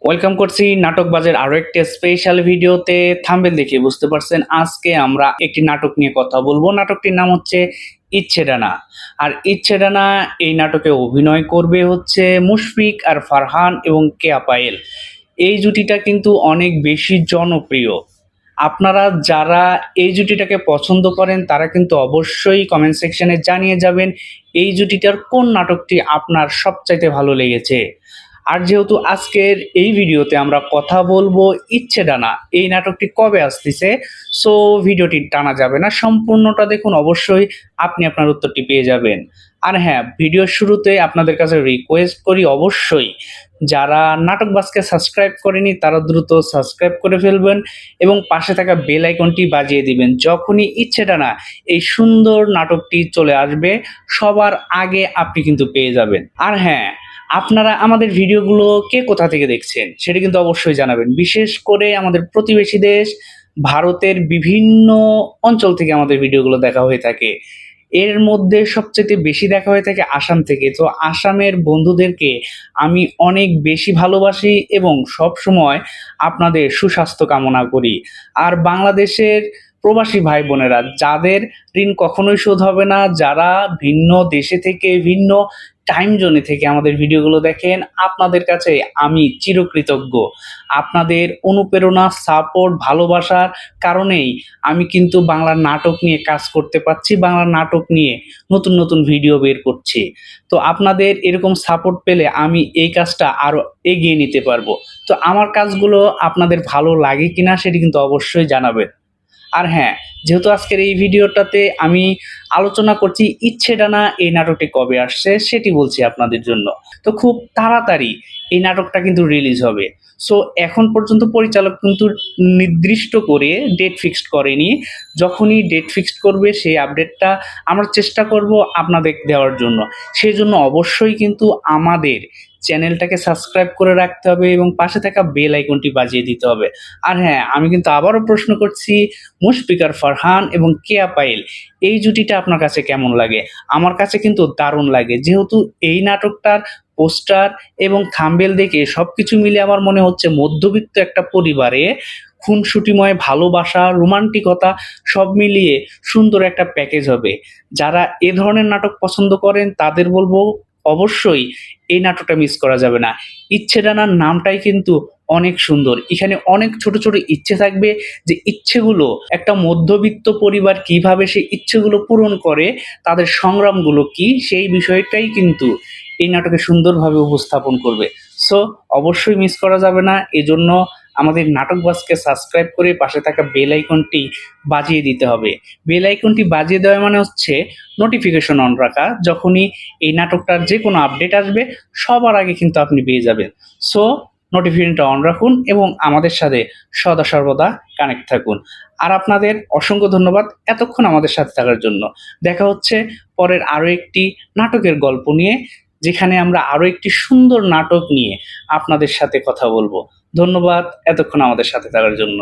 Welcome করছি নাটকবাজের আরো একটা স্পেশাল ভিডিওতে। থাম্বনেল দেখে বুঝতে পারছেন আজকে আমরা একটি নাটক নিয়ে কথা বলবো। নাটকটির নাম হচ্ছে ইচ্ছে ডানা। আর ইচ্ছে ডানা এই নাটকে অভিনয় করবে হচ্ছে মুশফিক আর ফারহান এবং কেয়া পায়েল। এই জুটিটা কিন্তু অনেক বেশি জনপ্রিয়। আপনারা যারা এই জুটিটাকে পছন্দ করেন তারা কিন্তু অবশ্যই কমেন্ট সেকশনে জানিয়ে যাবেন এই জুটিটার কোন নাটকটি আপনার সবচাইতে ভালো লেগেছে। আর যেহেতু আজকের এই ভিডিওতে আমরা কথা বলবো ইচ্ছে ডানা এই নাটকটি কবে আসতেছে, সো ভিডিওটি টানা যাবে না, সম্পূর্ণটা দেখুন, অবশ্যই আপনি আপনার উত্তরটি পেয়ে যাবেন। আর হ্যাঁ, ভিডিওর শুরুতে আপনাদের কাছে রিকোয়েস্ট করি, অবশ্যই যারা নাটক বাসকে সাবস্ক্রাইব করেনি তারা দ্রুত সাবস্ক্রাইব করে ফেলবেন এবং পাশে থাকা বেল আইকনটি বাজিয়ে দিবেন। যখনই ইচ্ছে ডানা এই সুন্দর নাটকটি চলে আসবে সবার আগে আপনি কিন্তু পেয়ে যাবেন। আর হ্যাঁ, আপনারা আমাদের ভিডিওগুলো কে কোথা থেকে দেখছেন সেটা কিন্তু অবশ্যই জানাবেন। বিশেষ করে আমাদের প্রতিবেশী দেশ ভারতের বিভিন্ন অঞ্চল থেকে আমাদের ভিডিওগুলো দেখা হয়ে থাকে। এর মধ্যে সবচেয়ে বেশি দেখা হয়ে থাকে আসাম থেকে। তো আসামের বন্ধুদেরকে আমি অনেক বেশি ভালোবাসি এবং সব সময় আপনাদের সুস্বাস্থ্য কামনা করি। আর বাংলাদেশের প্রবাসী ভাই বোনেরা যাদের ঋণ কখনোই শোধ হবে না, যারা ভিন্ন দেশে থেকে ভিন্ন টাইম জোনে থেকে আমাদের ভিডিওগুলো দেখেন, আপনাদের কাছে আমি চিরকৃতজ্ঞ। আপনাদের অনুপ্রেরণা, সাপোর্ট, ভালোবাসার কারণেই আমি কিন্তু বাংলা নাটক নিয়ে কাজ করতে পারছি, বাংলা নাটক নিয়ে নতুন নতুন ভিডিও বের করছি। তো আপনাদের এরকম সাপোর্ট পেলে আমি এই কাজটা আরো এগিয়ে নিতে পারবো। তো আমার কাজগুলো আপনাদের ভালো লাগে কিনা সেটি কিন্তু অবশ্যই জানাবেন। আর হ্যাঁ, যেহেতু আজকের এই ভিডিওটাতে আমি আলোচনা করছি ইচ্ছে ডানা এই নাটকটি কবে আসছে সেটি বলছি আপনাদের জন্য। তো খুব তাড়াতাড়ি এই নাটকটা কিন্তু রিলিজ হবে। সো এখন পর্যন্ত পরিচালক কিন্তু নির্দিষ্ট করে ডেট ফিক্সড করেনি। যখনই ডেট ফিক্সড করবে সেই আপডেটটা আমরা চেষ্টা করব আপনাদের দেওয়ার জন্য। সেই জন্য অবশ্যই কিন্তু আমাদের চ্যানেলটাকে সাবস্ক্রাইব করে রাখতে হবে এবং পাশে থাকা বেল আইকনটি বাজিয়ে দিতে হবে। আর হ্যাঁ, আমি কিন্তু আবারও প্রশ্ন করছি, মুশফিক আর ফারহান এবং কেয়া পায়েল এই জুটিটা আপনার কাছে কেমন লাগে? আমার কাছে কিন্তু দারুণ লাগে। যেহেতু এই নাটকটার পোস্টার এবং থাম্বনেল দেখে সবকিছু মিলে আমার মনে হচ্ছে মধ্যবিত্ত একটা পরিবারে খুনসুটিময় ভালোবাসা, রোমান্টিকতা সব মিলিয়ে সুন্দর একটা প্যাকেজ হবে। যারা এ ধরনের নাটক পছন্দ করেন তাদের বলবো অবশ্যই এই নাটকটা মিস করা যাবে না। ইচ্ছে ডানার নামটাই কিন্তু অনেক সুন্দর। এখানে অনেক ছোট ছোট ইচ্ছে থাকবে, যে ইচ্ছেগুলো একটা মধ্যবিত্ত পরিবার কিভাবে সেই ইচ্ছেগুলো পূরণ করে, তাদের সংগ্রামগুলো কি, সেই বিষয়টাই কিন্তু এই নাটকে সুন্দরভাবে উপস্থাপন করবে। সো অবশ্যই মিস করা যাবে না। এজন্য আমাদের নাটক বাসকে সাবস্ক্রাইব করে পাশে থাকা বেল আইকনটি বাজিয়ে দিতে হবে। বেল আইকনটি বাজিয়ে দেওয়া মানে হচ্ছে নোটিফিকেশন অন রাখা। যখনই এই নাটকটার যে কোনো আপডেট আসবে সবার আগে কিন্তু আপনি পেয়ে যাবেন। সো নোটিফিকেশনটা অন রাখুন এবং আমাদের সাথে সদা সর্বদা কানেক্ট থাকুন। আর আপনাদের অসংখ্য ধন্যবাদ এতক্ষণ আমাদের সাথে থাকার জন্য। দেখা হচ্ছে পরের আরো একটি নাটকের গল্প নিয়ে, যেখানে আমরা আরো একটি সুন্দর নাটক নিয়ে আপনাদের সাথে কথা বলবো। ধন্যবাদ এতক্ষণ আমাদের সাথে থাকার জন্য।